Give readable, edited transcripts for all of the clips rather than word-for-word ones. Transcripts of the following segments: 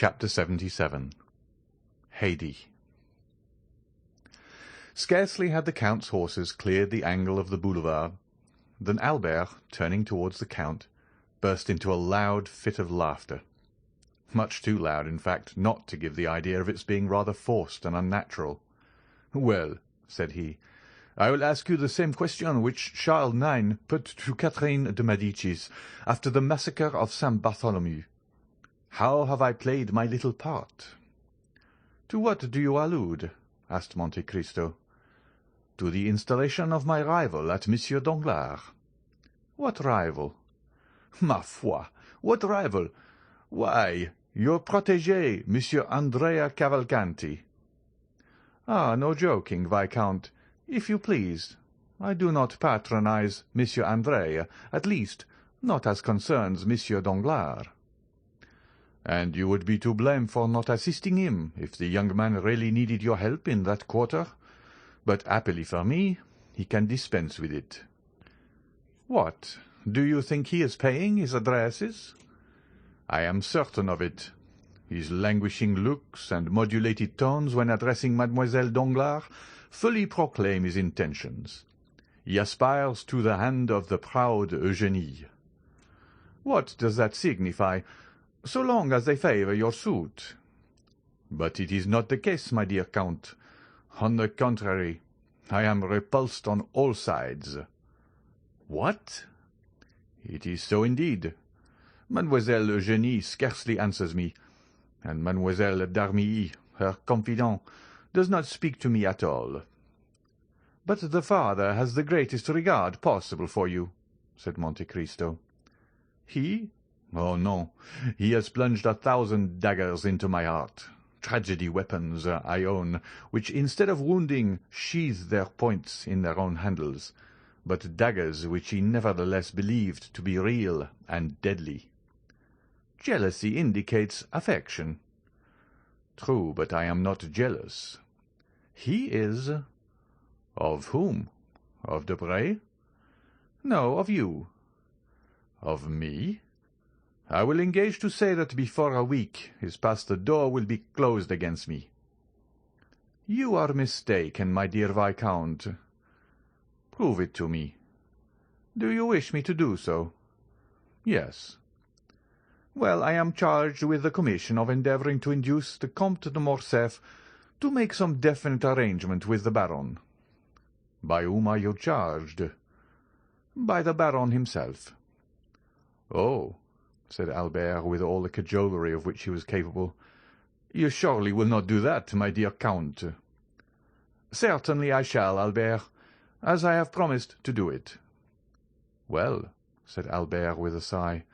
Chapter 77. Haydée. Scarcely had the Count's horses cleared the angle of the boulevard than Albert, turning towards the Count, burst into a loud fit of laughter. Much too loud, in fact, not to give the idea of its being rather forced and unnatural. "Well," said he, "I will ask you the same question which Charles IX put to Catherine de Medicis after the massacre of St. Bartholomew. How have I played my little part?" "To what do you allude?" asked Monte Cristo. "To the installation of my rival at Monsieur Danglars." "What rival?" "Ma foi, what rival? Why, your protégé, Monsieur Andrea Cavalcanti." "Ah, no joking, Viscount, if you please. I do not patronize Monsieur Andrea, at least, not as concerns Monsieur Danglars." "And you would be to blame for not assisting him, if the young man really needed your help in that quarter. But happily for me, he can dispense with it." "What, do you think he is paying his addresses?" "I am certain of it. His languishing looks and modulated tones when addressing Mademoiselle Danglars fully proclaim his intentions. He aspires to the hand of the proud Eugénie." "What does that signify, so long as they favour your suit?" "But it is not the case, my dear Count. On the contrary, I am repulsed on all sides." "What?" "It is so indeed. Mademoiselle Eugénie scarcely answers me, and Mademoiselle d'Armilly, her confidant, does not speak to me at all." "But the father has the greatest regard possible for you," said Monte Cristo. "He? Oh, no. He has plunged 1,000 daggers into my heart. Tragedy weapons, I own, which instead of wounding sheathe their points in their own handles, but daggers which he nevertheless believed to be real and deadly." "Jealousy indicates affection." "True, but I am not jealous." "He is." "Of whom? Of Debray?" "No, of you." "Of me? I will engage to say that before a week is past the door will be closed against me." "You are mistaken, my dear Viscount." "Prove it to me." "Do you wish me to do so?" "Yes." "Well, I am charged with the commission of endeavouring to induce the Comte de Morcerf to make some definite arrangement with the Baron." "By whom are you charged?" "By the Baron himself." "Oh," said Albert, with all the cajolery of which he was capable, "you surely will not do that, my dear Count." "Certainly I shall, Albert, as I have promised to do it." "Well," said Albert with a sigh,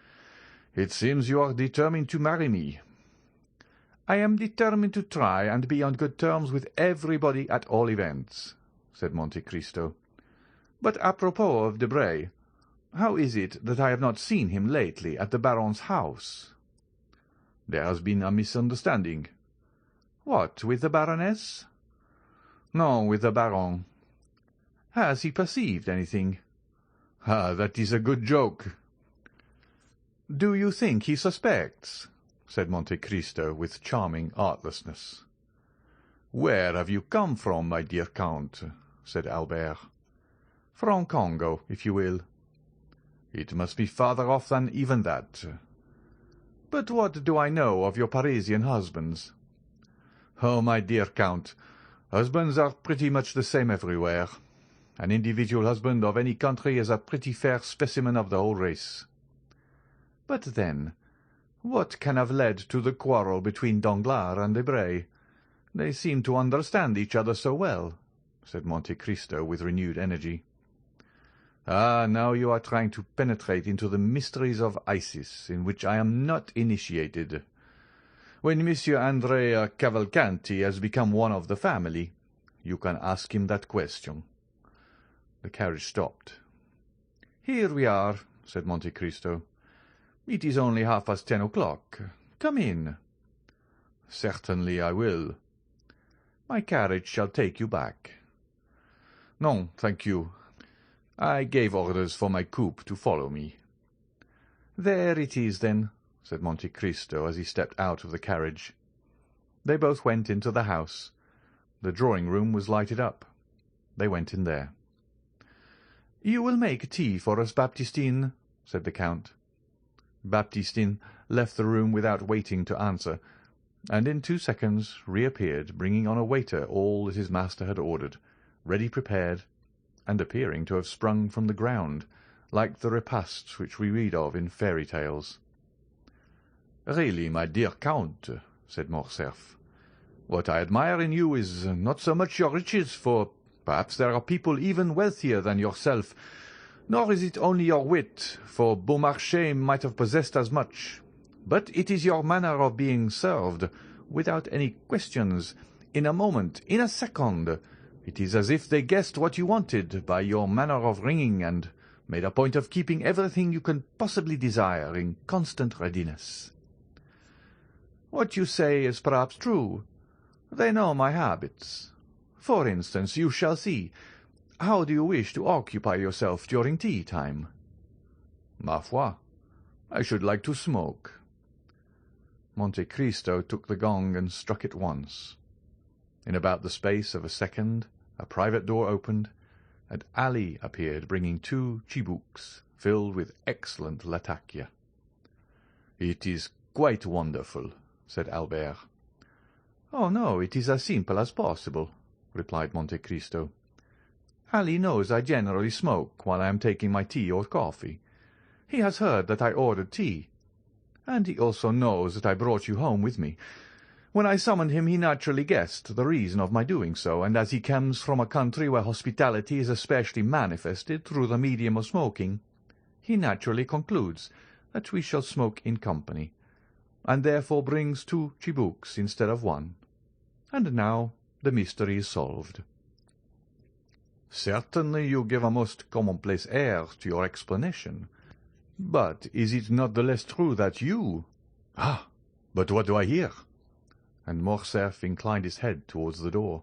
"it seems you are determined to marry me." "I am determined to try and be on good terms with everybody at all events," said Monte Cristo. "But apropos of Debray, how is it that I have not seen him lately at the Baron's house?" "There has been a misunderstanding." "What, with the Baroness?" "No, with the Baron." "Has he perceived anything?" "Ah, that is a good joke." "Do you think he suspects?" said Monte Cristo with charming artlessness. "Where have you come from, my dear Count?" said Albert. "From Congo, if you will." "It must be farther off than even that." "But what do I know of your Parisian husbands?" "Oh, my dear Count, husbands are pretty much the same everywhere. An individual husband of any country is a pretty fair specimen of the whole race." "But then, what can have led to the quarrel between Danglars and Debray? They seem to understand each other so well," said Monte Cristo with renewed energy. "Ah, now you are trying to penetrate into the mysteries of Isis, in which I am not initiated. When Monsieur Andrea Cavalcanti has become one of the family, you can ask him that question." The carriage stopped. "Here we are," said Monte Cristo. "It is only 10:30. Come in." "Certainly I will." "My carriage shall take you back." "No, thank you. I gave orders for my coupe to follow me." "There it is, then," said Monte Cristo as he stepped out of the carriage. They both went into the house. The drawing-room was lighted up. They went in there. "You will make tea for us, Baptistine," said the Count. Baptistine left the room without waiting to answer, and in 2 seconds reappeared, bringing on a waiter all that his master had ordered, ready prepared, and appearing to have sprung from the ground, like the repasts which we read of in fairy tales. "Really, my dear Count," said Morcerf, "what I admire in you is not so much your riches, for perhaps there are people even wealthier than yourself, nor is it only your wit, for Beaumarchais might have possessed as much, but it is your manner of being served, without any questions, in a moment, in a second. It is as if they guessed what you wanted by your manner of ringing, and made a point of keeping everything you can possibly desire in constant readiness. What you say is perhaps true. They know my habits. For instance, you shall see. How do you wish to occupy yourself during tea-time?" "Ma foi, I should like to smoke." Monte Cristo took the gong and struck it once. In about the space of a second a private door opened, and Ali appeared bringing 2 chibouks filled with excellent latakia. "It is quite wonderful," said Albert. "Oh, no, it is as simple as possible," replied Monte Cristo. "Ali knows I generally smoke while I am taking my tea or coffee. He has heard that I ordered tea, and he also knows that I brought you home with me. When I summoned him he naturally guessed the reason of my doing so, and as he comes from a country where hospitality is especially manifested through the medium of smoking, he naturally concludes that we shall smoke in company, and therefore brings 2 chibouks instead of 1. And now the mystery is solved." "Certainly you give a most commonplace air to your explanation. But is it not the less true that you— Ah, but what do I hear?" And Morcerf inclined his head towards the door,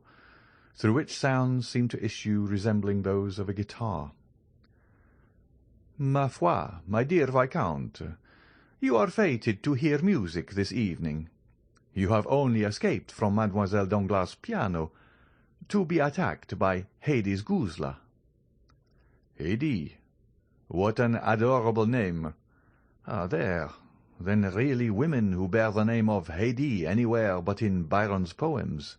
through which sounds seemed to issue resembling those of a guitar. "Ma foi, my dear Viscount, you are fated to hear music this evening. You have only escaped from Mademoiselle Danglars' piano, to be attacked by Haydée's guzla." "Haydée? What an adorable name! Ah, there! Then really women who bear the name of Haydée anywhere but in Byron's poems?"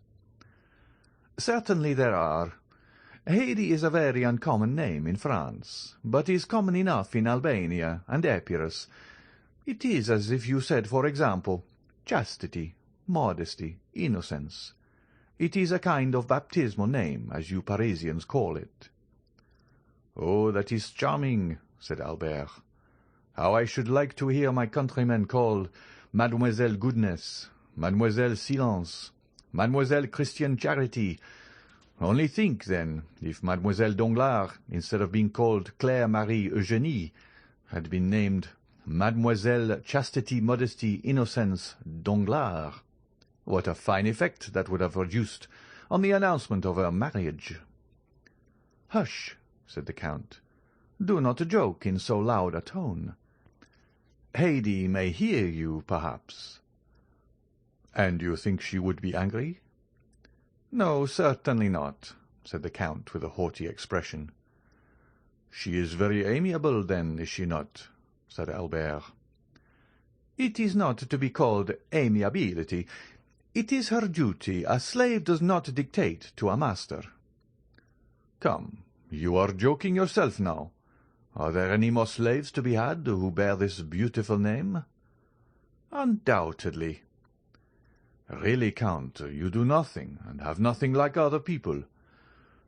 "Certainly there are. Haydée is a very uncommon name in France, but is common enough in Albania and Epirus. It is as if you said, for example, chastity, modesty, innocence. It is a kind of baptismal name, as you Parisians call it." "Oh, that is charming," said Albert. "How I should like to hear my countrymen called Mademoiselle Goodness, Mademoiselle Silence, Mademoiselle Christian Charity. Only think, then, if Mademoiselle Danglars, instead of being called Claire Marie Eugénie, had been named Mademoiselle Chastity, Modesty, Innocence Danglars. What a fine effect that would have produced on the announcement of her marriage." "Hush," said the Count. "Do not joke in so loud a tone. Haydée may hear you, perhaps." "And you think she would be angry?" "No, certainly not," said the Count with a haughty expression. "She is very amiable, then, is she not?" said Albert. "It is not to be called amiability. It is her duty. A slave does not dictate to a master." "Come, you are joking yourself now. Are there any more slaves to be had who bear this beautiful name?" "Undoubtedly." "Really, Count, you do nothing, and have nothing like other people.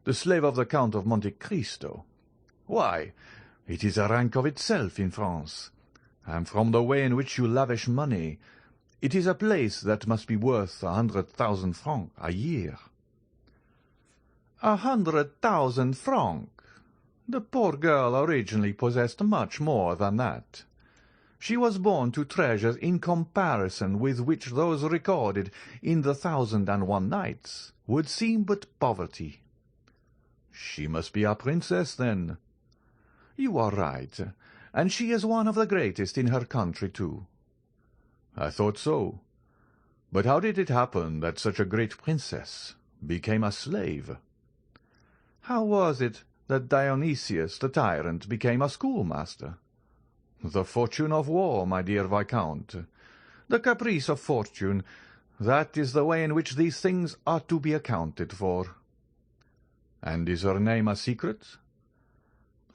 The slave of the Count of Monte Cristo. Why, it is a rank of itself in France, and from the way in which you lavish money, it is a place that must be worth 100,000 francs a year." 100,000 francs! The poor girl originally possessed much more than that. She was born to treasures in comparison with which those recorded in the 1001 Nights would seem but poverty. She must be a princess, then. You are right, and she is one of the greatest in her country, too. I thought so. But how did it happen that such a great princess became a slave? How was it that Dionysius the tyrant became a schoolmaster? The fortune of war, my dear Viscount. The caprice of fortune, that is the way in which these things are to be accounted for. And is her name a secret?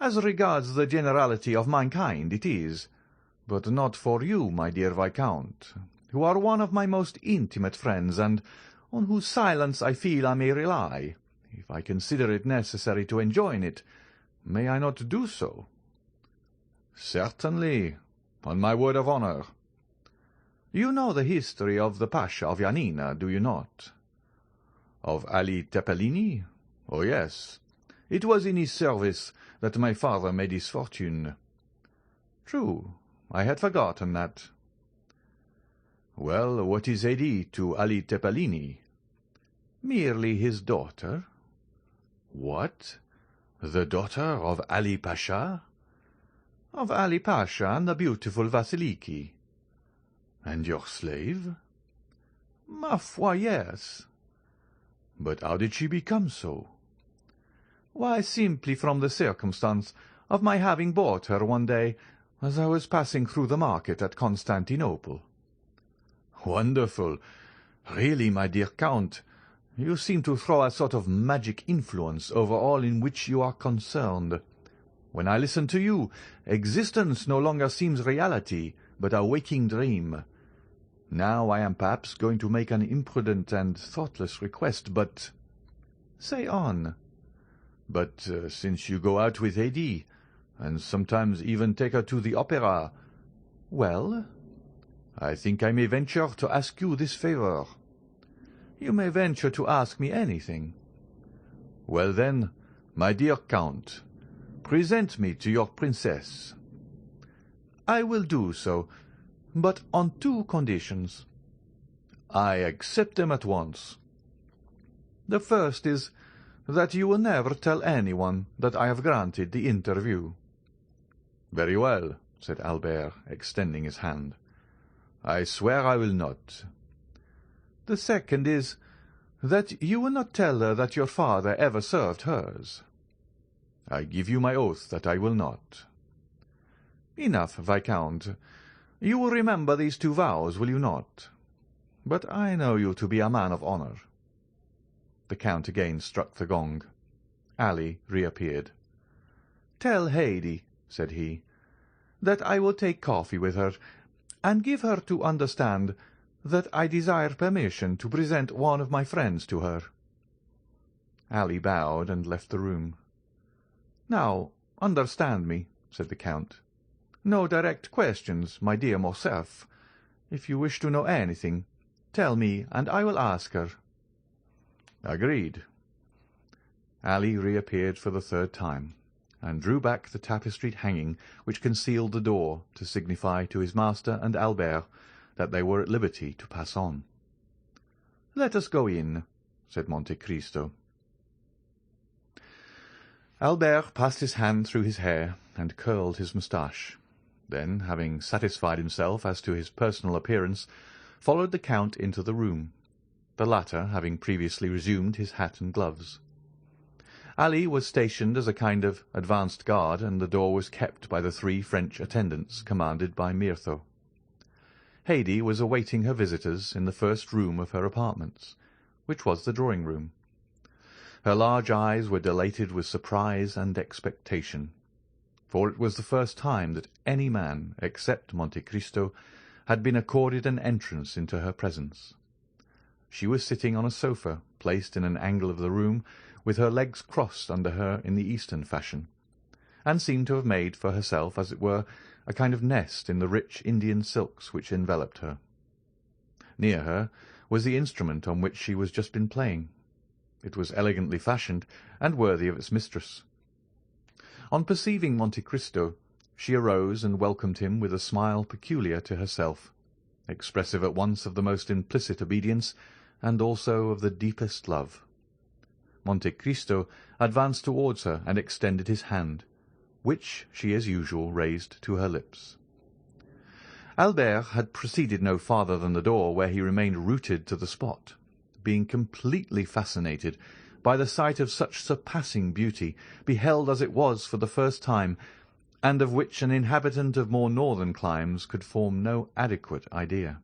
As regards the generality of mankind, it is, but not for you, my dear Viscount, who are one of my most intimate friends, and on whose silence I feel I may rely. If I consider it necessary to enjoin it, may I not do so? Certainly, on my word of honour. You know the history of the Pasha of Yanina, do you not? Of Ali Tepelini? Oh, yes. It was in his service that my father made his fortune. True, I had forgotten that. Well, what is Haydée to Ali Tepelini? Merely his daughter. What? The daughter of Ali Pasha? Of Ali Pasha and the beautiful Vasiliki. And your slave? Ma foi, yes. But how did she become so? Why, simply from the circumstance of my having bought her one day as I was passing through the market at Constantinople. Wonderful! Really, my dear Count, you seem to throw a sort of magic influence over all in which you are concerned. When I listen to you, existence no longer seems reality, but a waking dream. Now I am perhaps going to make an imprudent and thoughtless request, but— Say on. But since you go out with Haydée, and sometimes even take her to the opera— Well? I think I may venture to ask you this favour. You may venture to ask me anything. Well then, my dear Count, present me to your princess. I will do so, but on 2 conditions. I accept them at once. The first is that you will never tell anyone that I have granted the interview. Very well, said Albert, extending his hand. I swear I will not. The second is that you will not tell her that your father ever served hers. I give you my oath that I will not. Enough, Viscount. You will remember these 2 vows, will you not? But I know you to be a man of honour. The Count again struck the gong. Ali reappeared. Tell Haydée, said he, that I will take coffee with her, and give her to understand that I desire permission to present one of my friends to her. Ali bowed and left the room. Now, understand me, said the Count. No direct questions, my dear Morcerf. If you wish to know anything, tell me, and I will ask her. Agreed. Ali reappeared for the 3rd time, and drew back the tapestried hanging which concealed the door to signify to his master and Albert that they were at liberty to pass on. "Let us go in," said Monte Cristo. Albert passed his hand through his hair and curled his moustache. Then, having satisfied himself as to his personal appearance, followed the Count into the room, the latter having previously resumed his hat and gloves. Ali was stationed as a kind of advanced guard, and the door was kept by the 3 French attendants commanded by Myrtho. Haydée was awaiting her visitors in the first room of her apartments, which was the drawing-room. Her large eyes were dilated with surprise and expectation, for it was the first time that any man, except Monte Cristo, had been accorded an entrance into her presence. She was sitting on a sofa, placed in an angle of the room, with her legs crossed under her in the Eastern fashion, and seemed to have made for herself, as it were, a kind of nest in the rich Indian silks which enveloped her. Near her was the instrument on which she was just been playing. It was elegantly fashioned, and worthy of its mistress. On perceiving Monte Cristo, she arose and welcomed him with a smile peculiar to herself, expressive at once of the most implicit obedience and also of the deepest love. Monte Cristo advanced towards her and extended his hand, which she as usual raised to her lips. Albert had proceeded no farther than the door, where he remained rooted to the spot, being completely fascinated by the sight of such surpassing beauty, beheld as it was for the first time, and of which an inhabitant of more northern climes could form no adequate idea.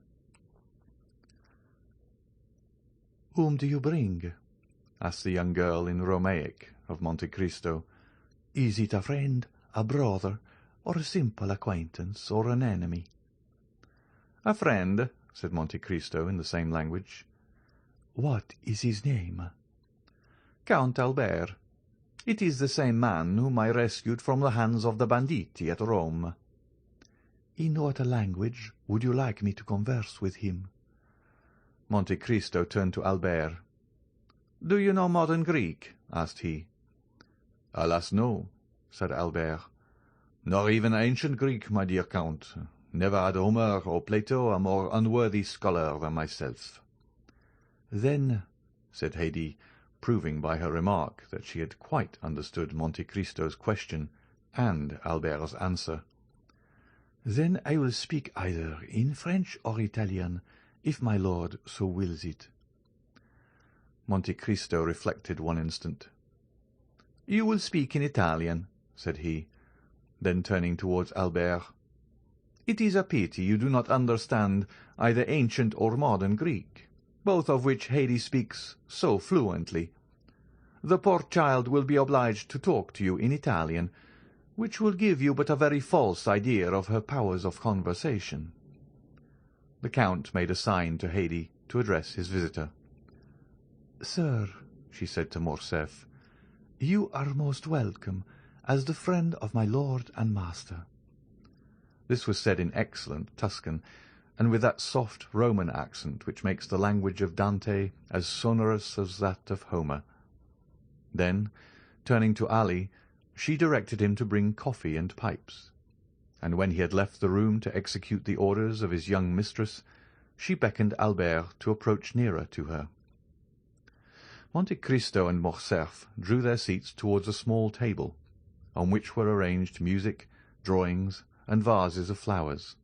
"Whom do you bring?" asked the young girl in Romaic of Monte Cristo. "Is it a friend, a brother, or a simple acquaintance, or an enemy?" "A friend," said Monte Cristo in the same language. "What is his name?" "Count Albert. It is the same man whom I rescued from the hands of the banditti at Rome." "In what language would you like me to converse with him?" Monte Cristo turned to Albert. "Do you know modern Greek?" asked he. "Alas, no," said Albert. "Nor even ancient Greek, my dear Count. Never had Homer or Plato a more unworthy scholar than myself." "Then," said Haydée, proving by her remark that she had quite understood Monte Cristo's question and Albert's answer, "then I will speak either in French or Italian, if my lord so wills it." Monte Cristo reflected one instant. "You will speak in Italian," said he. Then turning towards Albert, "It is a pity you do not understand either ancient or modern Greek, both of which Haydée speaks so fluently. The poor child will be obliged to talk to you in Italian, which will give you but a very false idea of her powers of conversation." The Count made a sign to Haydée to address his visitor. "Sir," she said to Morcerf, "you are most welcome as the friend of my lord and master." This was said in excellent Tuscan, and with that soft Roman accent which makes the language of Dante as sonorous as that of Homer. Then, turning to Ali, she directed him to bring coffee and pipes, and when he had left the room to execute the orders of his young mistress, she beckoned Albert to approach nearer to her. Monte Cristo and Morcerf drew their seats towards a small table, on which were arranged music, drawings, and vases of flowers.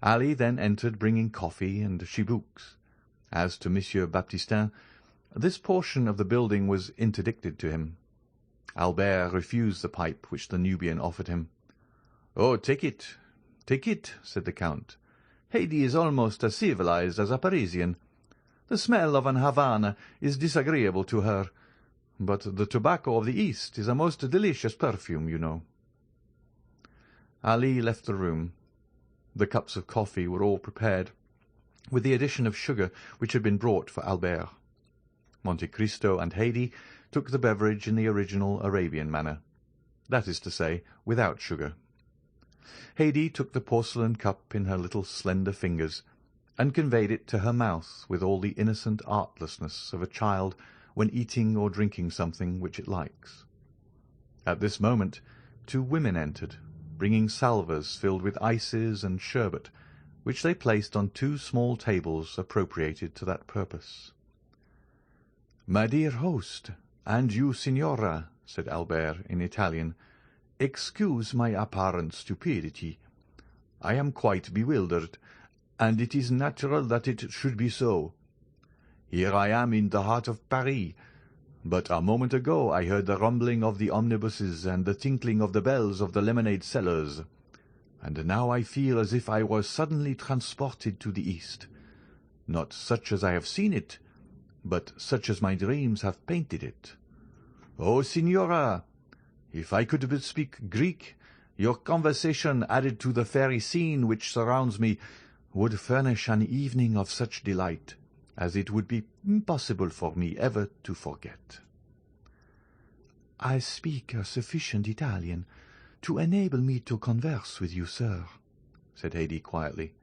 Ali then entered bringing coffee and chibouques. As to Monsieur Baptistin, this portion of the building was interdicted to him. Albert refused the pipe which the Nubian offered him. "Oh, take it, said the Count. "Haydée is almost as civilized as a Parisian. The smell of an Havana is disagreeable to her, but the tobacco of the East is a most delicious perfume, you know." Ali left the room. The cups of coffee were all prepared, with the addition of sugar which had been brought for Albert. Monte Cristo and Haydée took the beverage in the original Arabian manner, that is to say, without sugar. Haydée took the porcelain cup in her little slender fingers, and conveyed it to her mouth with all the innocent artlessness of a child when eating or drinking something which it likes. At this moment 2 women entered, bringing salvers filled with ices and sherbet, which they placed on 2 small tables appropriated to that purpose. "My dear host, and you, signora," said Albert in Italian, "excuse my apparent stupidity. I am quite bewildered, and it is natural that it should be so. Here I am in the heart of Paris, but a moment ago I heard the rumbling of the omnibuses and the tinkling of the bells of the lemonade sellers, and now I feel as if I was suddenly transported to the East, not such as I have seen it, but such as my dreams have painted it. Oh, signora, if I could but speak Greek, your conversation added to the fairy scene which surrounds me would furnish an evening of such delight as it would be impossible for me ever to forget." "I speak a sufficient Italian to enable me to converse with you, sir," said Haydée quietly,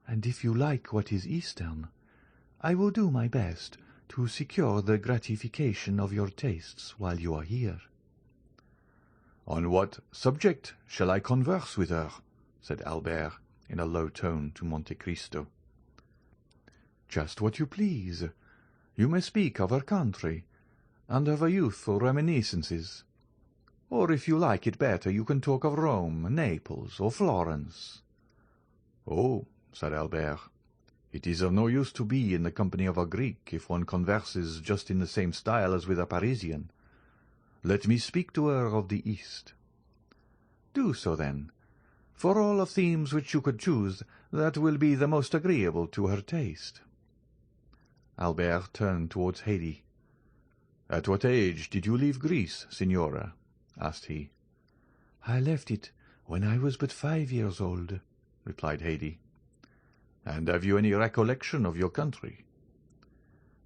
"and if you like what is Eastern, I will do my best to secure the gratification of your tastes while you are here." "On what subject shall I converse with her?" said Albert in a low tone to Monte Cristo. "Just what you please. You may speak of her country, and of her youthful reminiscences. Or if you like it better, you can talk of Rome, Naples, or Florence. "Oh," said Albert, "it is of no use to be in the company of a Greek if one converses just in the same style as with a Parisian. Let me speak to her of the East." "Do so, then. For all of themes which you could choose, that will be the most agreeable to her taste." Albert turned towards Haydée. "At what age did you leave Greece, Signora?" asked he. "I left it when I was but 5 years old," replied Haydée. "And have you any recollection of your country?"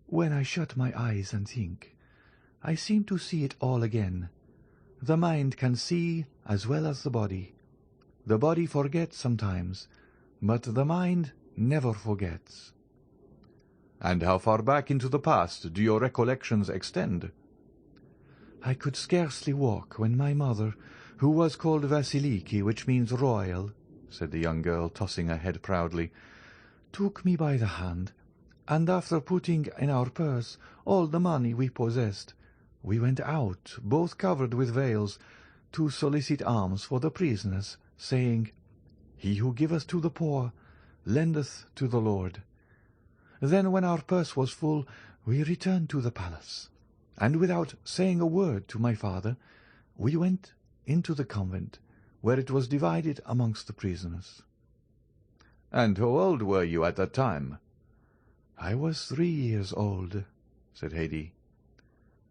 "When I shut my eyes and think, I seem to see it all again. The mind can see as well as the body. The body forgets sometimes, but the mind never forgets." "And how far back into the past do your recollections extend?" "I could scarcely walk when my mother, who was called Vasiliki, which means royal," said the young girl, tossing her head proudly, "took me by the hand, and after putting in our purse all the money we possessed, we went out, both covered with veils, to solicit alms for the prisoners, saying, 'He who giveth to the poor lendeth to the Lord.' Then, when our purse was full, we returned to the palace, and without saying a word to my father, we went into the convent, where it was divided amongst the prisoners." "And how old were you at that time?" "I was 3 years old," said Haydée.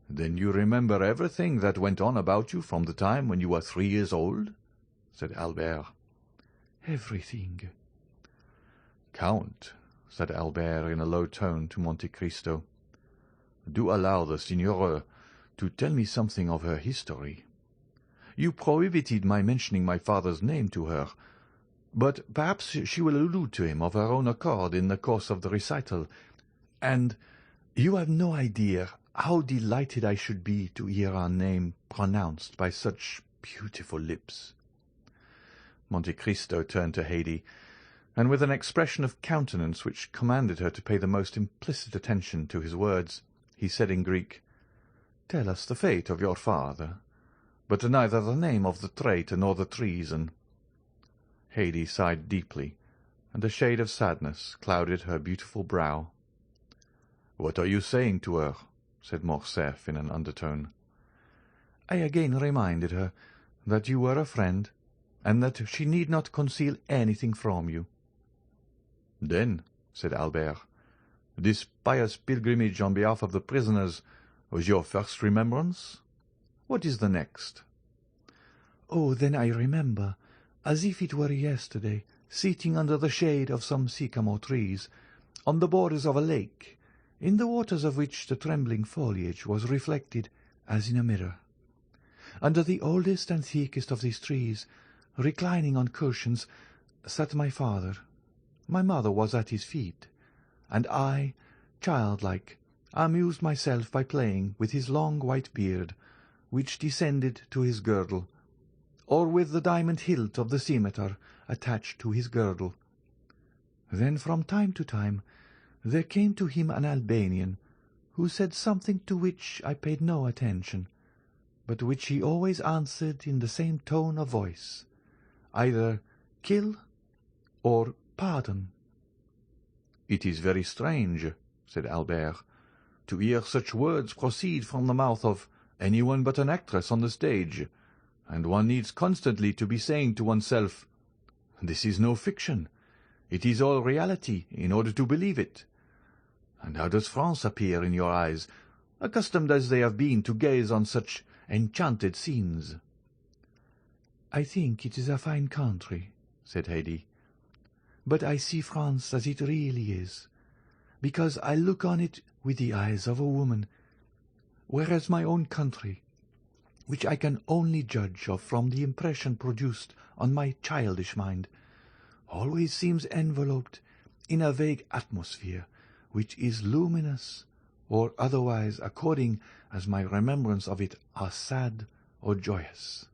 "Then you remember everything that went on about you from the time when you were 3 years old?" said Albert. "Everything." "Count," said Albert in a low tone to Monte Cristo, "do allow the Signora to tell me something of her history. You prohibited my mentioning my father's name to her, but perhaps she will allude to him of her own accord in the course of the recital, and you have no idea how delighted I should be to hear our name pronounced by such beautiful lips." Monte Cristo turned to Haydée, and with an expression of countenance which commanded her to pay the most implicit attention to his words, he said in Greek, "Tell us the fate of your father, but neither the name of the traitor nor the treason." Haydée sighed deeply, and a shade of sadness clouded her beautiful brow. "What are you saying to her?" said Morcerf in an undertone. "I again reminded her that you were a friend, and that she need not conceal anything from you." "Then," said Albert, "this pious pilgrimage on behalf of the prisoners was your first remembrance? What is the next?" "Oh, then I remember, as if it were yesterday, sitting under the shade of some sycamore trees, on the borders of a lake, in the waters of which the trembling foliage was reflected as in a mirror. Under the oldest and thickest of these trees, reclining on cushions, sat my father. My mother was at his feet, and I, childlike, amused myself by playing with his long white beard, which descended to his girdle, or with the diamond hilt of the scimitar attached to his girdle. Then from time to time there came to him an Albanian, who said something to which I paid no attention, but which he always answered in the same tone of voice, either 'Kill' or 'Pardon.'" "It is very strange," said Albert, "to hear such words proceed from the mouth of anyone but an actress on the stage, and one needs constantly to be saying to oneself, 'This is no fiction, it is all reality,' in order to believe it. And how does France appear in your eyes, accustomed as they have been to gaze on such enchanted scenes?" "I think it is a fine country," said Haydée, "but I see France as it really is, because I look on it with the eyes of a woman, whereas my own country, which I can only judge of from the impression produced on my childish mind, always seems enveloped in a vague atmosphere, which is luminous, or otherwise according as my remembrance of it are sad or joyous."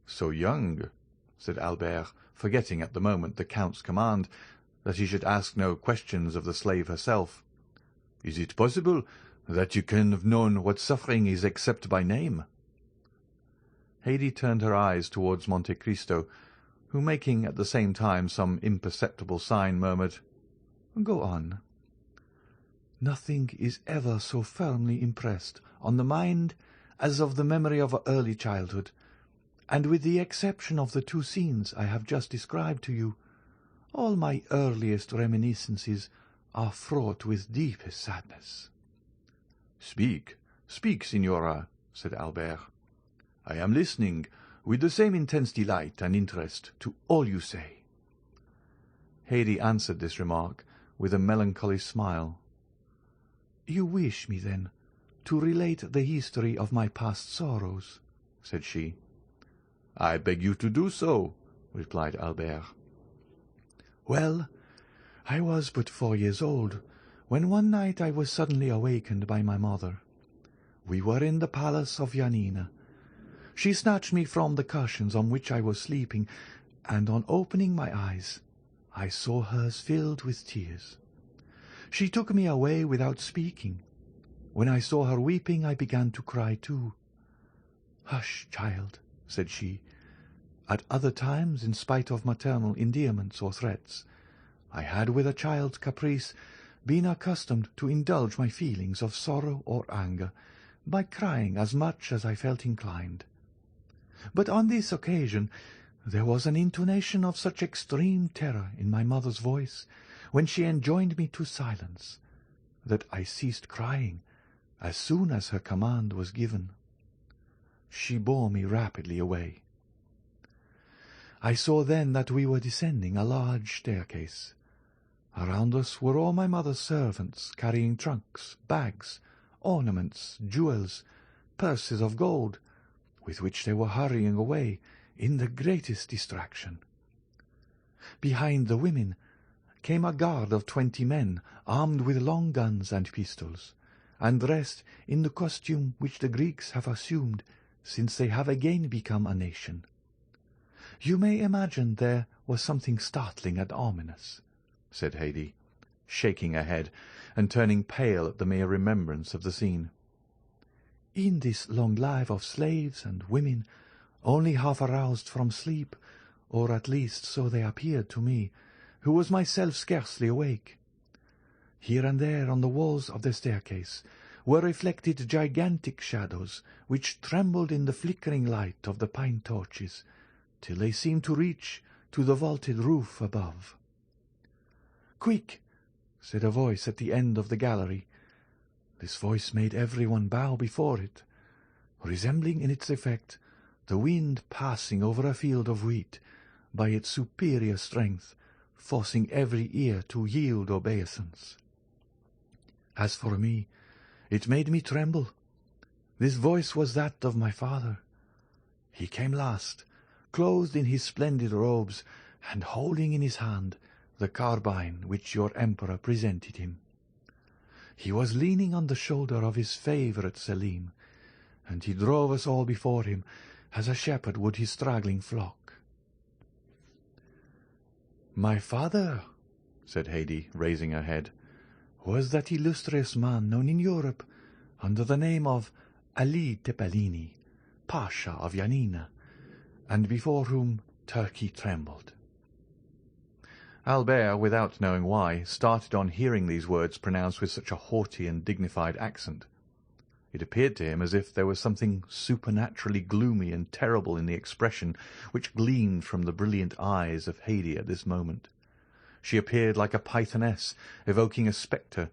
"So young," said Albert, forgetting at the moment the Count's command that he should ask no questions of the slave herself. "Is it possible that you can have known what suffering is except by name?" Haydée turned her eyes towards Monte Cristo, who, making at the same time some imperceptible sign, murmured, "Go on." "Nothing is ever so firmly impressed on the mind as of the memory of early childhood, and with the exception of the two scenes I have just described to you, all my earliest reminiscences are fraught with deepest sadness." "Speak, speak, signora," said Albert. "I am listening with the same intense delight and interest to all you say." Haydée answered this remark with a melancholy smile. "You wish me, then, to relate the history of my past sorrows?" said she. "I beg you to do so," replied Albert. "Well, I was but 4 years old, when one night I was suddenly awakened by my mother. We were in the palace of Janina. She snatched me from the cushions on which I was sleeping, and on opening my eyes I saw hers filled with tears. She took me away without speaking. When I saw her weeping, I began to cry too. "Hush, child," said she. At other times, in spite of maternal endearments or threats, I had, with a child's caprice, been accustomed to indulge my feelings of sorrow or anger by crying as much as I felt inclined. But on this occasion there was an intonation of such extreme terror in my mother's voice, when she enjoined me to silence, that I ceased crying as soon as her command was given. She bore me rapidly away. I saw then that we were descending a large staircase. Around us were all my mother's servants, carrying trunks, bags, ornaments, jewels, purses of gold, with which they were hurrying away in the greatest distraction. Behind the women came a guard of 20 men, armed with long guns and pistols, and dressed in the costume which the Greeks have assumed since they have again become a nation. You may imagine there was something startling and ominous," said Haydée, shaking her head and turning pale at the mere remembrance of the scene. "In this long life of slaves and women, only half aroused from sleep, or at least so they appeared to me, who was myself scarcely awake. Here and there on the walls of the staircase were reflected gigantic shadows, which trembled in the flickering light of the pine torches, till they seemed to reach to the vaulted roof above. "Quick!" said a voice at the end of the gallery. This voice made every one bow before it, resembling in its effect the wind passing over a field of wheat, by its superior strength forcing every ear to yield obeisance. As for me, it made me tremble. This voice was that of my father. He came last, clothed in his splendid robes, and holding in his hand the carbine which your emperor presented him. He was leaning on the shoulder of his favourite Selim, and he drove us all before him as a shepherd would his straggling flock. "My father," said Haydée, raising her head, "was that illustrious man known in Europe under the name of Ali Tepelini, Pasha of Janina, and before whom Turkey trembled." Albert, without knowing why, started on hearing these words pronounced with such a haughty and dignified accent. It appeared to him as if there was something supernaturally gloomy and terrible in the expression which gleamed from the brilliant eyes of Haydée at this moment. She appeared like a pythoness evoking a spectre,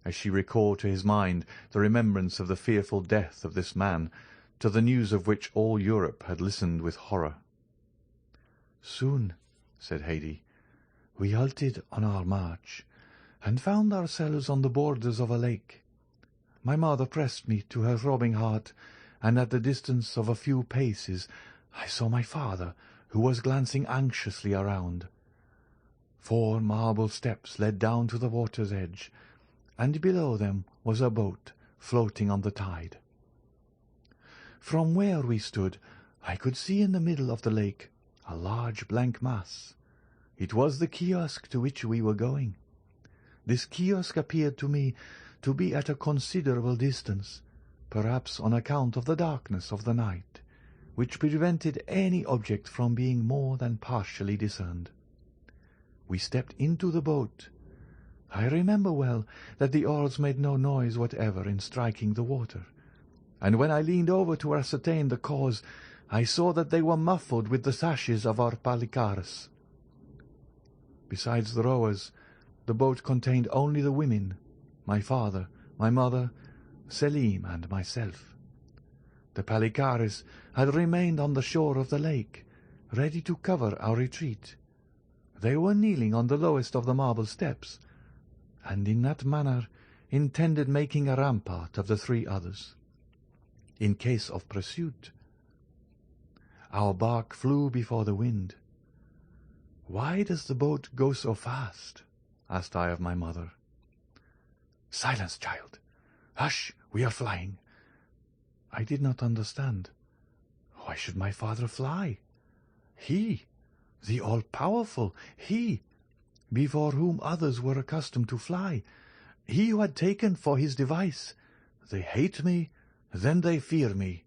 as she recalled to his mind the remembrance of the fearful death of this man, to the news of which all Europe had listened with horror. "Soon," said Haydée, "we halted on our march, and found ourselves on the borders of a lake. My mother pressed me to her throbbing heart, and at the distance of a few paces I saw my father, who was glancing anxiously around. 4 marble steps led down to the water's edge, and below them was a boat floating on the tide. From where we stood I could see in the middle of the lake a large blank mass. It was the kiosk to which we were going. This kiosk appeared to me to be at a considerable distance, perhaps on account of the darkness of the night, which prevented any object from being more than partially discerned. We stepped into the boat. I remember well that the oars made no noise whatever in striking the water, and when I leaned over to ascertain the cause, I saw that they were muffled with the sashes of our palicares. Besides the rowers, the boat contained only the women, my father, my mother, Selim, and myself. The palicares had remained on the shore of the lake, ready to cover our retreat. They were kneeling on the lowest of the marble steps, and in that manner intended making a rampart of the three others, in case of pursuit. Our bark flew before the wind. "Why does the boat go so fast?" asked I of my mother. "Silence, child! Hush, we are flying." I did not understand. Why should my father fly? He, the all-powerful, he, before whom others were accustomed to fly, he who had taken for his device, "They hate me, then they fear me."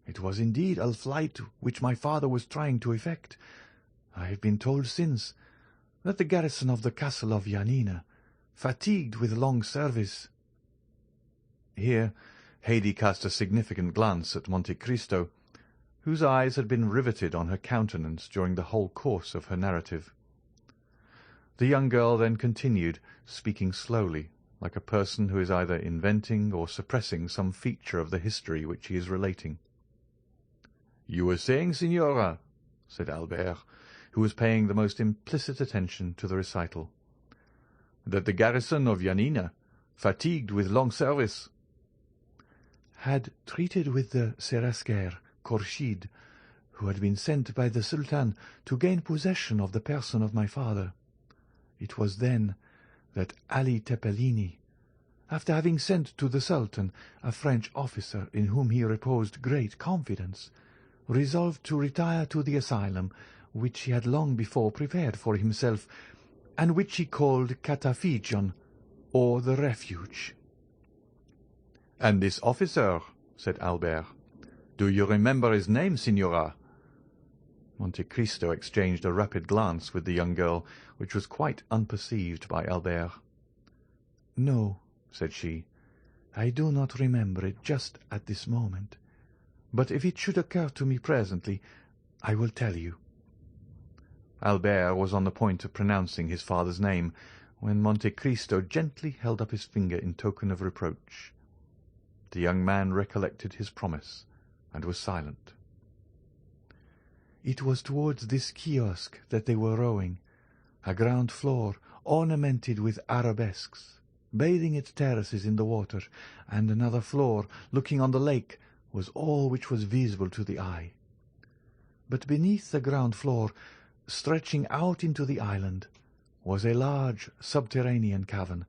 It was indeed a flight which my father was trying to effect. I have been told since that the garrison of the castle of Yanina, fatigued with long service— Here Haydée cast a significant glance at Monte Cristo, whose eyes had been riveted on her countenance during the whole course of her narrative. The young girl then continued, speaking slowly, like a person who is either inventing or suppressing some feature of the history which he is relating. "You were saying, Signora," said Albert, who was paying the most implicit attention to the recital, "that the garrison of Yanina, fatigued with long service—" "Had treated with the Seraskier, Khorshid, who had been sent by the Sultan to gain possession of the person of my father. It was then that Ali Tepelini, after having sent to the Sultan a French officer in whom he reposed great confidence, resolved to retire to the asylum which he had long before prepared for himself, and which he called Cataphigion, or the Refuge." "And this officer," said Albert, "do you remember his name, Signora?" Monte Cristo exchanged a rapid glance with the young girl, which was quite unperceived by Albert. "No," said she, "I do not remember it just at this moment, but if it should occur to me presently, I will tell you." Albert was on the point of pronouncing his father's name, when Monte Cristo gently held up his finger in token of reproach. The young man recollected his promise, and was silent. It was towards this kiosk that they were rowing, a ground floor ornamented with arabesques, bathing its terraces in the water, and another floor looking on the lake was all which was visible to the eye. But beneath the ground floor, stretching out into the island, was a large subterranean cavern,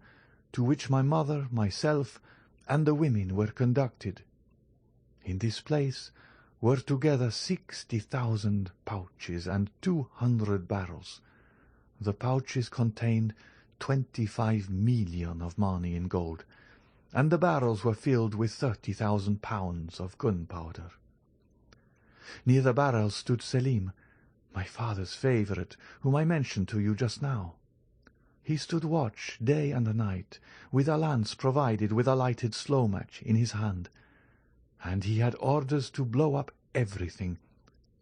to which my mother, myself, and the women were conducted. In this place were together 60,000 pouches and 200 barrels. The pouches contained 25 million of money in gold, and the barrels were filled with 30,000 pounds of gunpowder. Near the barrels stood Selim, my father's favourite, whom I mentioned to you just now. He stood watch day and night, with a lance provided with a lighted slow match in his hand, and he had orders to blow up everything: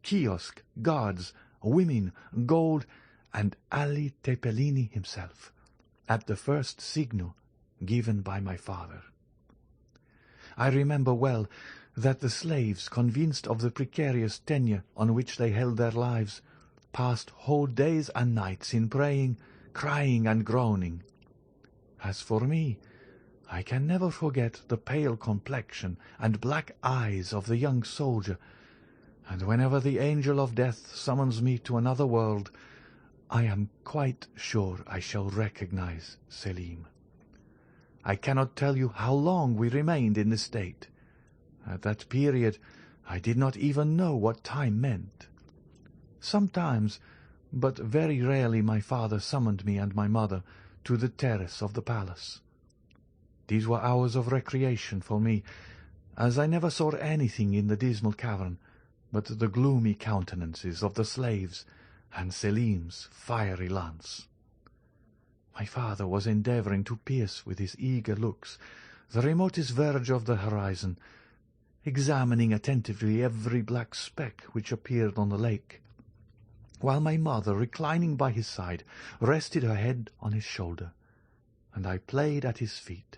kiosk, guards, women, gold, and Ali Tepelini himself, at the first signal given by my father. I remember well that the slaves, convinced of the precarious tenure on which they held their lives, passed whole days and nights in praying, crying, and groaning. As for me, I can never forget the pale complexion and black eyes of the young soldier, and whenever the angel of death summons me to another world, I am quite sure I shall recognize Selim. I cannot tell you how long we remained in this state. At that period I did not even know what time meant. Sometimes, but very rarely, my father summoned me and my mother to the terrace of the palace. These were hours of recreation for me, as I never saw anything in the dismal cavern but the gloomy countenances of the slaves and Selim's fiery lance. My father was endeavouring to pierce with his eager looks the remotest verge of the horizon, examining attentively every black speck which appeared on the lake, while my mother, reclining by his side, rested her head on his shoulder, and I played at his feet,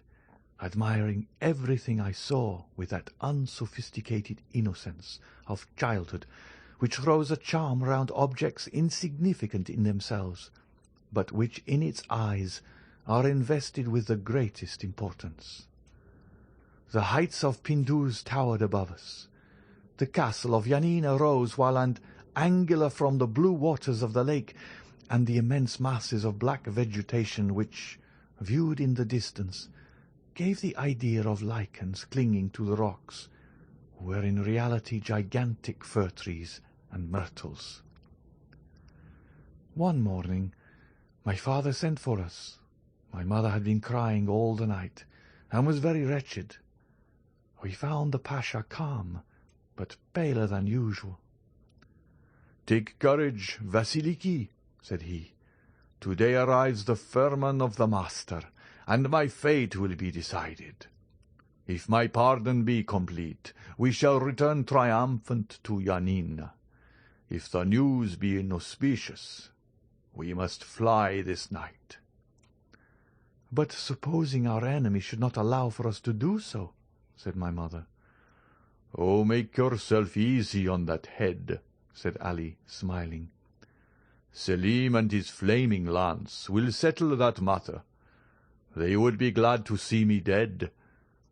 admiring everything I saw with that unsophisticated innocence of childhood which throws a charm round objects insignificant in themselves, but which in its eyes are invested with the greatest importance. The heights of Pindus towered above us. The castle of Yanina rose while and angular from the blue waters of the lake, and the immense masses of black vegetation which, viewed in the distance, gave the idea of lichens clinging to the rocks, were in reality gigantic fir-trees and myrtles. One morning my father sent for us. My mother had been crying all the night, and was very wretched. We found the Pasha calm, but paler than usual. "Take courage, Vasiliki," said he. "Today arrives the firman of the master, and my fate will be decided. If my pardon be complete, we shall return triumphant to Yanina. If the news be inauspicious, we must fly this night." "But supposing our enemy should not allow for us to do so?" said my mother. "Oh, make yourself easy on that head," said Ali, smiling. "Selim and his flaming lance will settle that matter. They would be glad to see me dead,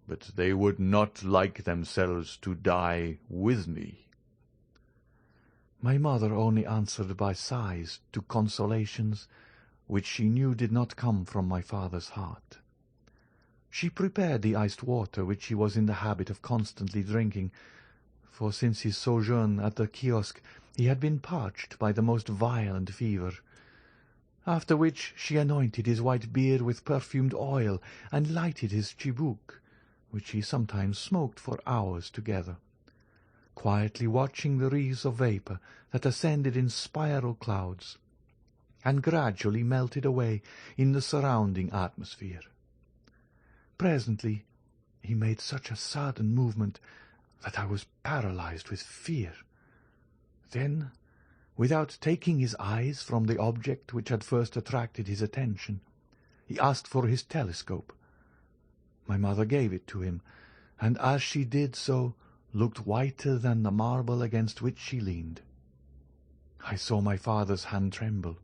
but they would not like themselves to die with me." My mother only answered by sighs to consolations which she knew did not come from my father's heart. She prepared the iced water which he was in the habit of constantly drinking, for since his sojourn at the kiosk he had been parched by the most violent fever, after which she anointed his white beard with perfumed oil and lighted his chibouque, which he sometimes smoked for hours together, quietly watching the wreaths of vapour that ascended in spiral clouds, and gradually melted away in the surrounding atmosphere. Presently he made such a sudden movement that I was paralyzed with fear. Then, without taking his eyes from the object which had first attracted his attention, he asked for his telescope. My mother gave it to him, and as she did so looked whiter than the marble against which she leaned. I saw my father's hand tremble.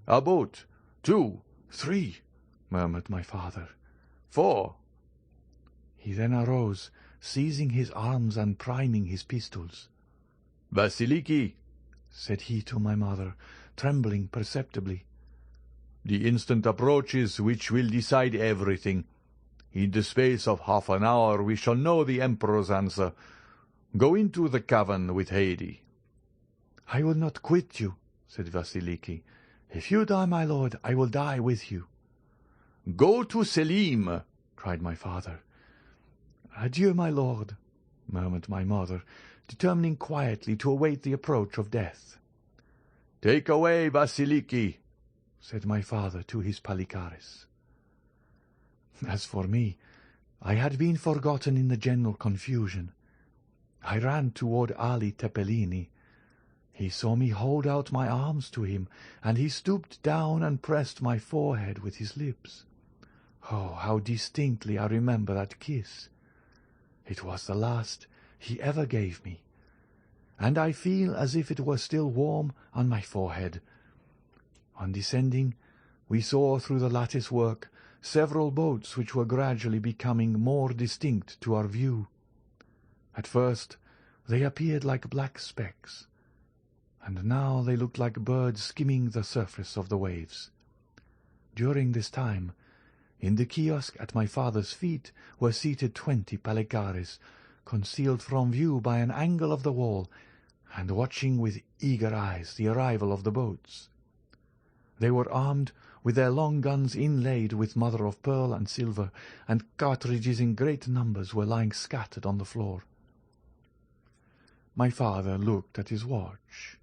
"A boat! 2, 3," murmured my father. 4. He then arose, seizing his arms and priming his pistols. "Vasiliki," said he to my mother, trembling perceptibly, "the instant approaches which will decide everything. In the space of half an hour we shall know the Emperor's answer. Go into the cavern with Haydée." "I will not quit you," said Vasiliki. "If you die, my lord, I will die with you." "Go to Selim," cried my father. "Adieu, my lord," murmured my mother, determining quietly to await the approach of death. "Take away Vasiliki," said my father to his Palikares. As for me, I had been forgotten in the general confusion. I ran toward Ali Tepelini. He saw me hold out my arms to him, and he stooped down and pressed my forehead with his lips. Oh, how distinctly I remember that kiss! It was the last he ever gave me, and I feel as if it were still warm on my forehead. On descending, we saw through the lattice-work several boats which were gradually becoming more distinct to our view. At first they appeared like black specks, and now they looked like birds skimming the surface of the waves. During this time, in the kiosk at my father's feet were seated 20 Palikares, concealed from view by an angle of the wall, and watching with eager eyes the arrival of the boats. They were armed with their long guns inlaid with mother-of-pearl and silver, and cartridges in great numbers were lying scattered on the floor. My father looked at his watch,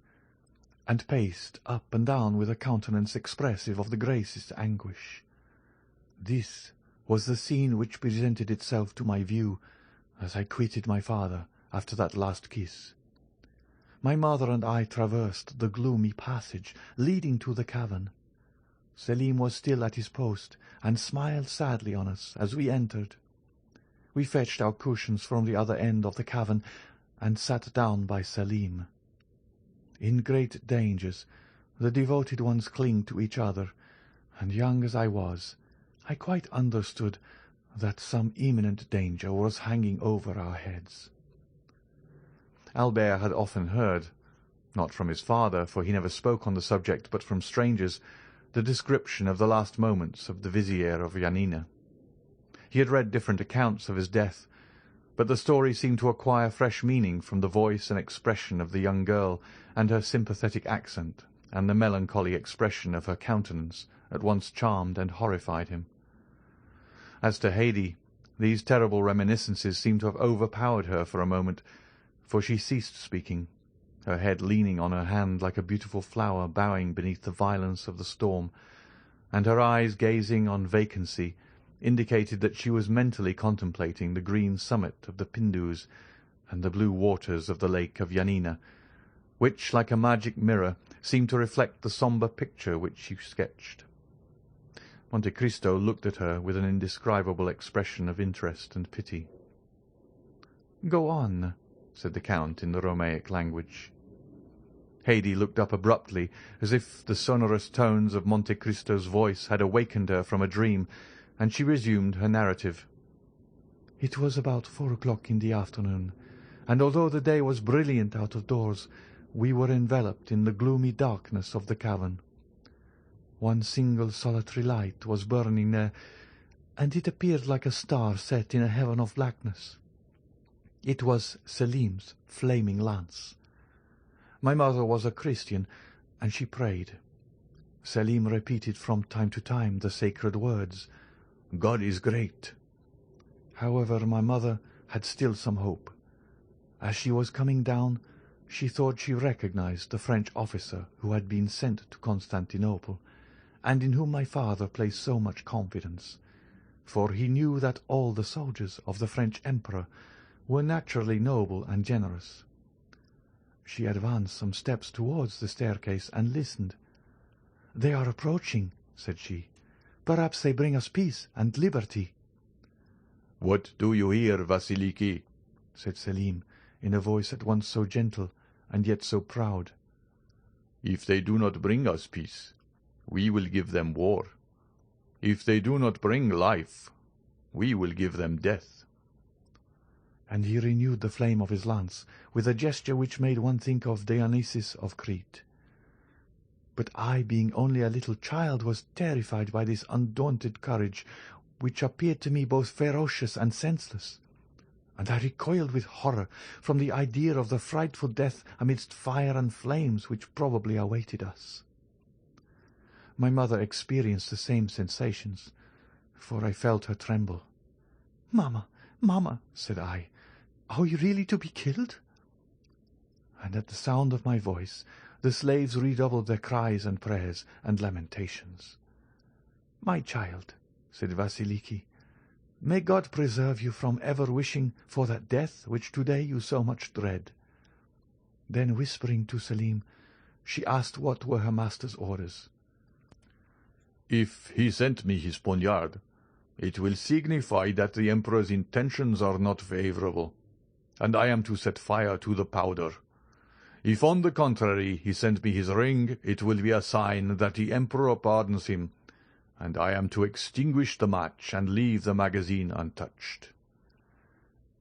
and paced up and down with a countenance expressive of the greatest anguish. This was the scene which presented itself to my view as I quitted my father after that last kiss. My mother and I traversed the gloomy passage leading to the cavern. Selim was still at his post, and smiled sadly on us as we entered. We fetched our cushions from the other end of the cavern, and sat down by Selim. In great dangers the devoted ones cling to each other, and young as I was, I quite understood that some imminent danger was hanging over our heads. Albert had often heard, not from his father, for he never spoke on the subject, but from strangers, the description of the last moments of the Vizier of Janina. He had read different accounts of his death, but the story seemed to acquire fresh meaning from the voice and expression of the young girl, and her sympathetic accent, and the melancholy expression of her countenance, at once charmed and horrified him. As to Haydée, these terrible reminiscences seemed to have overpowered her for a moment, for she ceased speaking, her head leaning on her hand like a beautiful flower bowing beneath the violence of the storm, and her eyes gazing on vacancy indicated that she was mentally contemplating the green summit of the Pindus and the blue waters of the lake of Janina, which, like a magic mirror, seemed to reflect the sombre picture which she sketched. Monte Cristo looked at her with an indescribable expression of interest and pity. "Go on," said the Count in the Romaic language. Haydée looked up abruptly, as if the sonorous tones of Monte Cristo's voice had awakened her from a dream, and she resumed her narrative. "It was about 4 o'clock in the afternoon, and although the day was brilliant out of doors, we were enveloped in the gloomy darkness of the cavern. One single solitary light was burning there, and it appeared like a star set in a heaven of blackness. It was Selim's flaming lance. My mother was a Christian, and she prayed. Selim repeated from time to time the sacred words, 'God is great.' However, my mother had still some hope. As she was coming down, she thought she recognized the French officer who had been sent to Constantinople, and in whom my father placed so much confidence, for he knew that all the soldiers of the French emperor were naturally noble and generous. She advanced some steps towards the staircase and listened. 'They are approaching,' said she. 'Perhaps they bring us peace and liberty.' 'What do you hear, Vasiliki?' said Selim, in a voice at once so gentle and yet so proud. 'If they do not bring us peace, we will give them war. If they do not bring life, we will give them death.' And he renewed the flame of his lance with a gesture which made one think of Dionysus of Crete. But I, being only a little child, was terrified by this undaunted courage, which appeared to me both ferocious and senseless, and I recoiled with horror from the idea of the frightful death amidst fire and flames which probably awaited us. My mother experienced the same sensations, for I felt her tremble. "Mamma, mamma," said I, "are we really to be killed?" And at the sound of my voice the slaves redoubled their cries and prayers and lamentations. "My child," said Vasiliki, "may God preserve you from ever wishing for that death which today you so much dread." Then, whispering to Selim, she asked what were her master's orders. "If he sent me his poniard, it will signify that the Emperor's intentions are not favourable, and I am to set fire to the powder. If, on the contrary, he sent me his ring, it will be a sign that the Emperor pardons him, and I am to extinguish the match and leave the magazine untouched."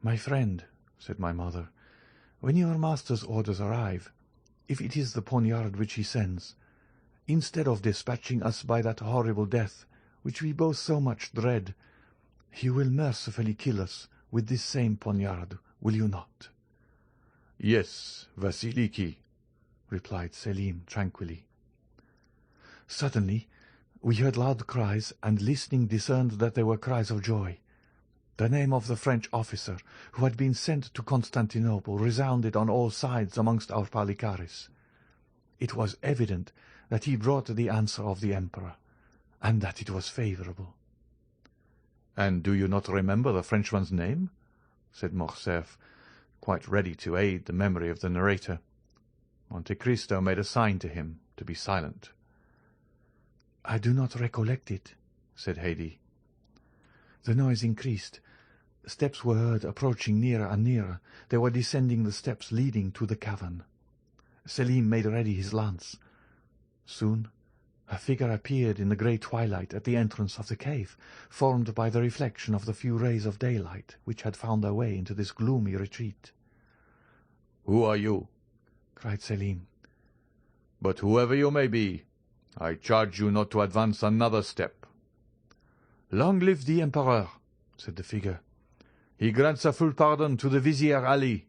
"My friend," said my mother, "when your master's orders arrive, if it is the poniard which he sends, instead of dispatching us by that horrible death which we both so much dread, he will mercifully kill us with this same poniard, will you not?" "Yes, Vasiliki," replied Selim tranquilly. Suddenly we heard loud cries, and listening discerned that they were cries of joy. The name of the French officer who had been sent to Constantinople resounded on all sides amongst our Palikares. It was evident that he brought the answer of the Emperor, and that it was favourable. "And do you not remember the Frenchman's name?" said Morcerf, quite ready to aid the memory of the narrator. Monte Cristo made a sign to him to be silent. "I do not recollect it," said Haydée. The noise increased. Steps were heard approaching nearer and nearer. They were descending the steps leading to the cavern. Selim made ready his lance. Soon a figure appeared in the grey twilight at the entrance of the cave, formed by the reflection of the few rays of daylight which had found their way into this gloomy retreat. "Who are you?" cried Selim. "But whoever you may be, I charge you not to advance another step." "Long live the Emperor," said the figure. "He grants a full pardon to the Vizier Ali,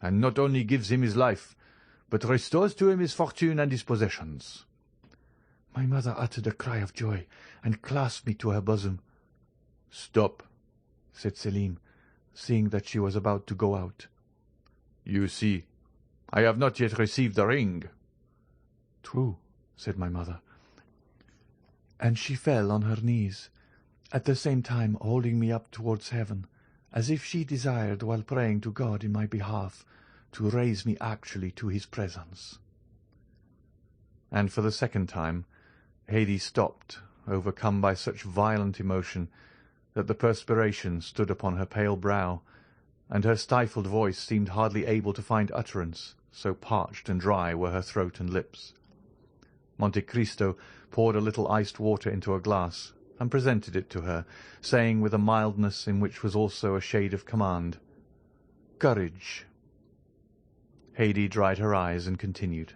and not only gives him his life, but restores to him his fortune and his possessions." My mother uttered a cry of joy, and clasped me to her bosom. "Stop," said Selim, seeing that she was about to go out. "You see, I have not yet received the ring." "True," said my mother, and she fell on her knees, at the same time holding me up towards heaven, as if she desired, while praying to God in my behalf, to raise me actually to his presence. And for the second time Haydée stopped, overcome by such violent emotion that the perspiration stood upon her pale brow, and her stifled voice seemed hardly able to find utterance, so parched and dry were her throat and lips. Monte Cristo poured a little iced water into a glass, and presented it to her, saying with a mildness in which was also a shade of command, "Courage." Haydée dried her eyes and continued.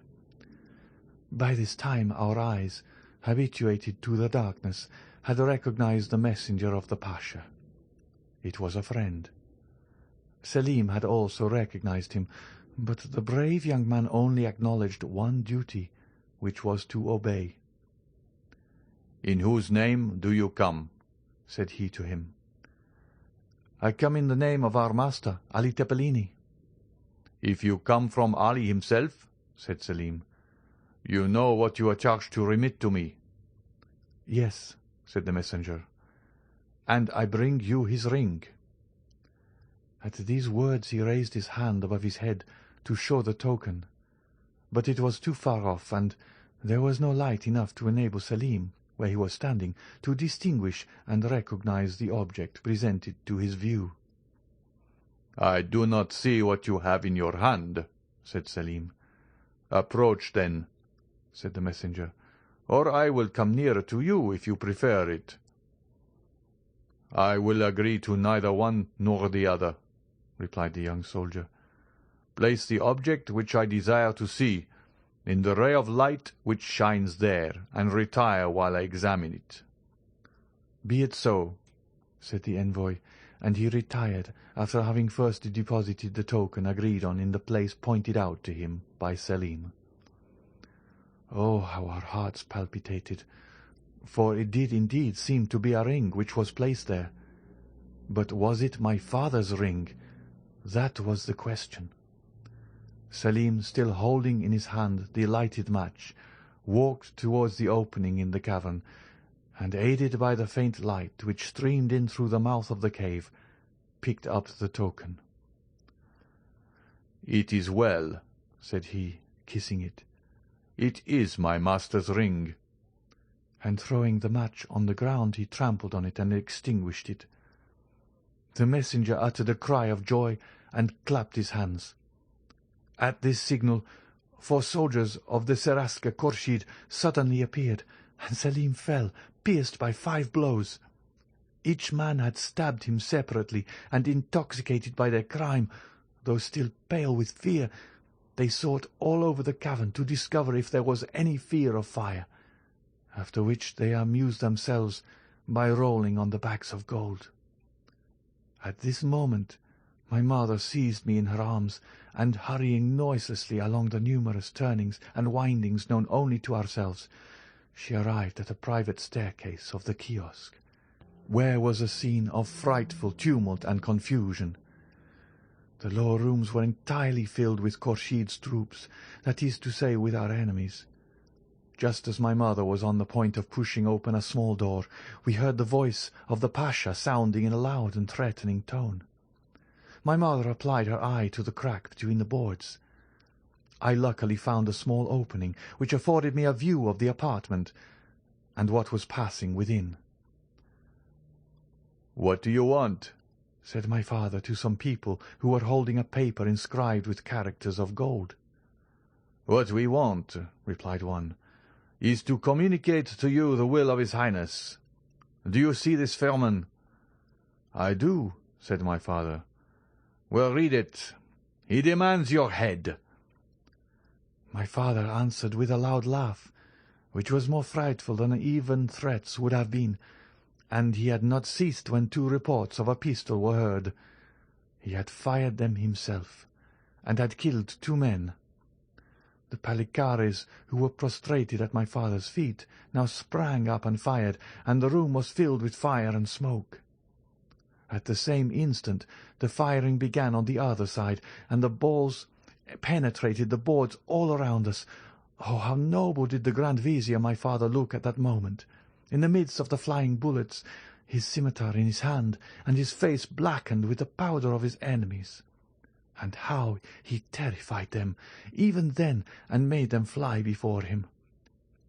By this time our eyes, habituated to the darkness, had recognized the messenger of the Pasha. It was a friend. Selim had also recognized him, but the brave young man only acknowledged one duty, which was to obey. "In whose name do you come?" said he to him. "I come in the name of our master, Ali Tepelini." "If you come from Ali himself," said Selim, "you know what you are charged to remit to me." "Yes," said the messenger, "and I bring you his ring." At these words he raised his hand above his head to show the token, but it was too far off, and there was no light enough to enable Selim, where he was standing, to distinguish and recognize the object presented to his view. "I do not see what you have in your hand," said Selim. "Approach, then," said the messenger, "or I will come nearer to you if you prefer it." "I will agree to neither one nor the other," replied the young soldier. "Place the object which I desire to see in the ray of light which shines there, and retire while I examine it." "Be it so," said the envoy, and he retired after having first deposited the token agreed on in the place pointed out to him by Selim. Oh, how our hearts palpitated, for it did indeed seem to be a ring which was placed there. But was it my father's ring? That was the question. Selim, still holding in his hand the lighted match, walked towards the opening in the cavern, and, aided by the faint light which streamed in through the mouth of the cave, picked up the token. "It is well," said he, kissing it. "It is my master's ring." And throwing the match on the ground, he trampled on it and extinguished it. The messenger uttered a cry of joy and clapped his hands. At this signal, 4 soldiers of the Seraska Khorshid suddenly appeared, and Selim fell, pierced by 5 blows. Each man had stabbed him separately, and intoxicated by their crime, though still pale with fear, they sought all over the cavern to discover if there was any fear of fire, after which they amused themselves by rolling on the bags of gold. At this moment my mother seized me in her arms, and hurrying noiselessly along the numerous turnings and windings known only to ourselves, she arrived at a private staircase of the kiosk. where was a scene of frightful tumult and confusion. The lower rooms were entirely filled with Khorshid's troops, that is to say, with our enemies. Just as my mother was on the point of pushing open a small door, we heard the voice of the Pasha sounding in a loud and threatening tone. My mother applied her eye to the crack between the boards. I luckily found a small opening, which afforded me a view of the apartment and what was passing within. "What do you want?" said my father to some people who were holding a paper inscribed with characters of gold. "What we want," replied one, "is to communicate to you the will of His Highness. Do you see this firman?" "I do," said my father. "Well, read it. He demands your head." My father answered with a loud laugh, which was more frightful than even threats would have been, and he had not ceased when 2 reports of a pistol were heard. He had fired them himself, and had killed 2 men. The Palikares, who were prostrated at my father's feet, now sprang up and fired, and the room was filled with fire and smoke. At the same instant the firing began on the other side, and the balls penetrated the boards all around us. Oh, how noble did the Grand Vizier my father look at that moment, in the midst of the flying bullets, his scimitar in his hand, and his face blackened with the powder of his enemies. And how he terrified them, even then, and made them fly before him.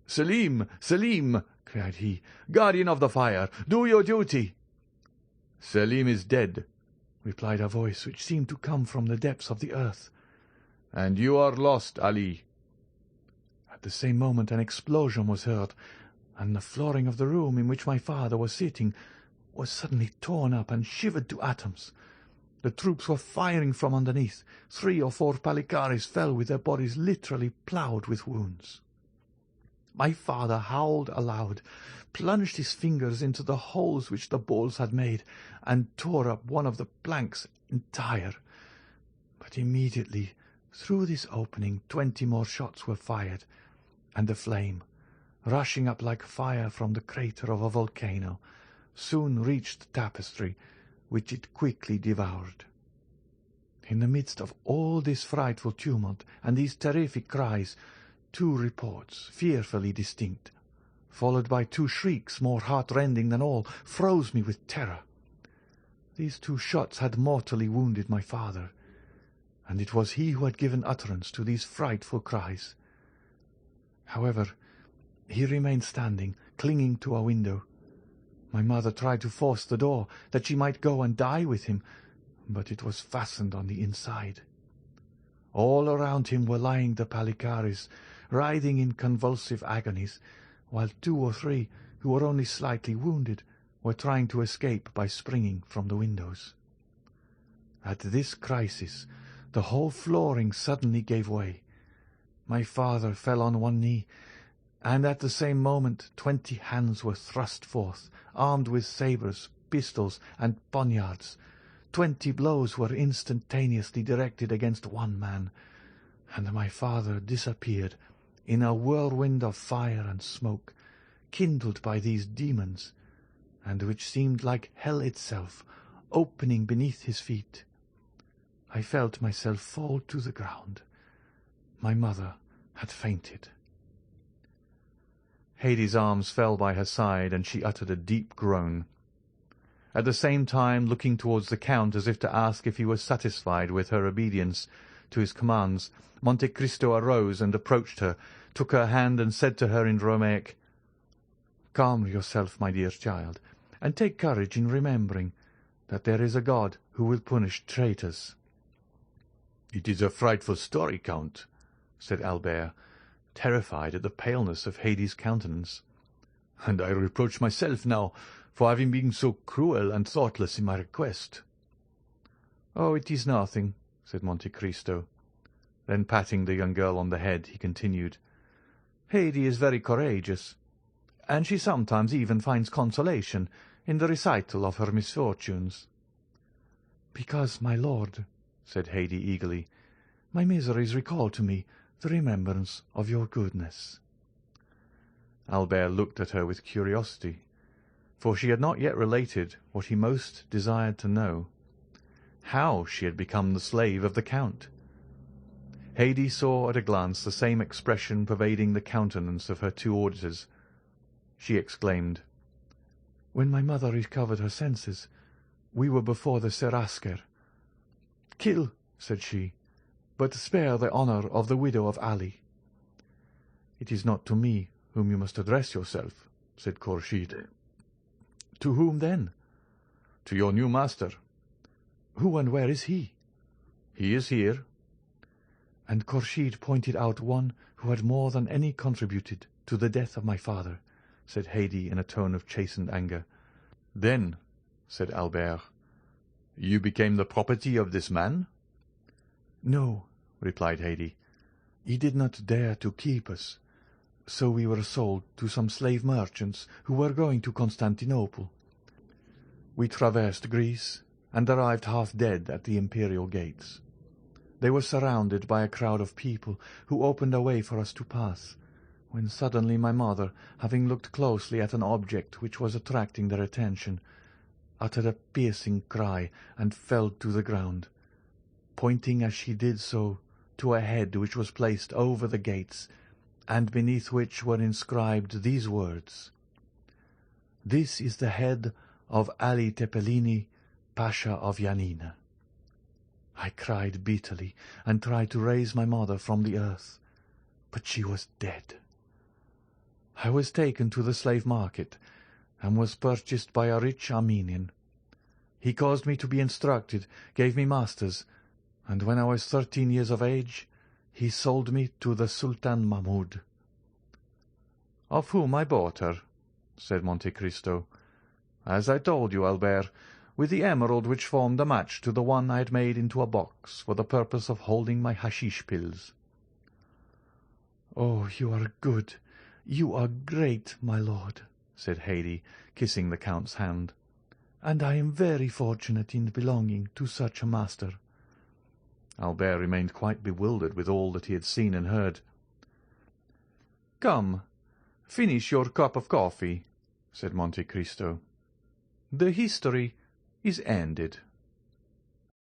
"Selim! Selim!" cried he, "guardian of the fire, do your duty!" "Selim is dead," replied a voice which seemed to come from the depths of the earth. "And you are lost, Ali." At the same moment an explosion was heard, and the flooring of the room in which my father was sitting was suddenly torn up and shivered to atoms. The troops were firing from underneath. 3 or 4 Palikares fell with their bodies literally ploughed with wounds. My father howled aloud, plunged his fingers into the holes which the balls had made, and tore up one of the planks entire. But immediately through this opening 20 more shots were fired, and the flame, rushing up like fire from the crater of a volcano, soon reached the tapestry, which it quickly devoured. In the midst of all this frightful tumult and these terrific cries, 2 reports, fearfully distinct, followed by 2 shrieks more heart-rending than all, froze me with terror. These 2 shots had mortally wounded my father, and it was he who had given utterance to these frightful cries. However, he remained standing, clinging to a window. My mother tried to force the door, that she might go and die with him, but it was fastened on the inside. All around him were lying the Palikares, writhing in convulsive agonies, while 2 or 3, who were only slightly wounded, were trying to escape by springing from the windows. At this crisis the whole flooring suddenly gave way. My father fell on one knee, and at the same moment 20 hands were thrust forth, armed with sabres, pistols, and poniards. 20 blows were instantaneously directed against one man, and my father disappeared in a whirlwind of fire and smoke, kindled by these demons, and which seemed like hell itself, opening beneath his feet. I felt myself fall to the ground. My mother had fainted. Haydée's arms fell by her side, and she uttered a deep groan. At the same time, looking towards the Count as if to ask if he was satisfied with her obedience to his commands, Monte Cristo arose and approached her, took her hand, and said to her in Romaic, "Calm yourself, my dear child, and take courage in remembering that there is a God who will punish traitors." "It is a frightful story, Count," said Albert, terrified at the paleness of Haydée's countenance, "and I reproach myself now for having been so cruel and thoughtless in my request." "Oh, it is nothing," said Monte Cristo. Then patting the young girl on the head, he continued, "Haydée is very courageous, and she sometimes even finds consolation in the recital of her misfortunes." "Because, my lord," said Haydée eagerly, "my miseries recall to me the remembrance of your goodness." Albert looked at her with curiosity. for she had not yet related what he most desired to know, how she had become the slave of the Count. Haydée saw at a glance the same expression pervading the countenance of her two auditors. She exclaimed, "When my mother recovered her senses, we were before the Serasker. 'Kill,' said she, 'but spare the honour of the widow of Ali.' 'It is not to me whom you must address yourself,' said Khurshid. 'To whom, then?' 'To your new master.' 'Who and where is he?' 'He is here.' And Khurshid pointed out one who had more than any contributed to the death of my father," said Haydée in a tone of chastened anger. "Then," said Albert, "you became the property of this man?" "No," replied Haydée. "He did not dare to keep us, so we were sold to some slave merchants who were going to Constantinople. We traversed Greece, and arrived half dead at the imperial gates. They were surrounded by a crowd of people who opened a way for us to pass, when suddenly my mother, having looked closely at an object which was attracting their attention, uttered a piercing cry and fell to the ground, pointing as she did so to a head which was placed over the gates, and beneath which were inscribed these words: 'This is the head of Ali Tepelini, Pasha of Yanina.' I cried bitterly, and tried to raise my mother from the earth, but she was dead. I was taken to the slave market, and was purchased by a rich Armenian. He caused me to be instructed, gave me masters, and when I was 13 years of age, he sold me to the Sultan Mahmud." "Of whom I bought her," said Monte Cristo, "as I told you, Albert, with the emerald which formed a match to the one I had made into a box for the purpose of holding my hashish pills." "Oh, you are good, you are great, my lord," said Haydée, kissing the Count's hand, "and I am very fortunate in belonging to such a master." Albert remained quite bewildered with all that he had seen and heard. "Come, finish your cup of coffee," said Monte Cristo. "The history is ended."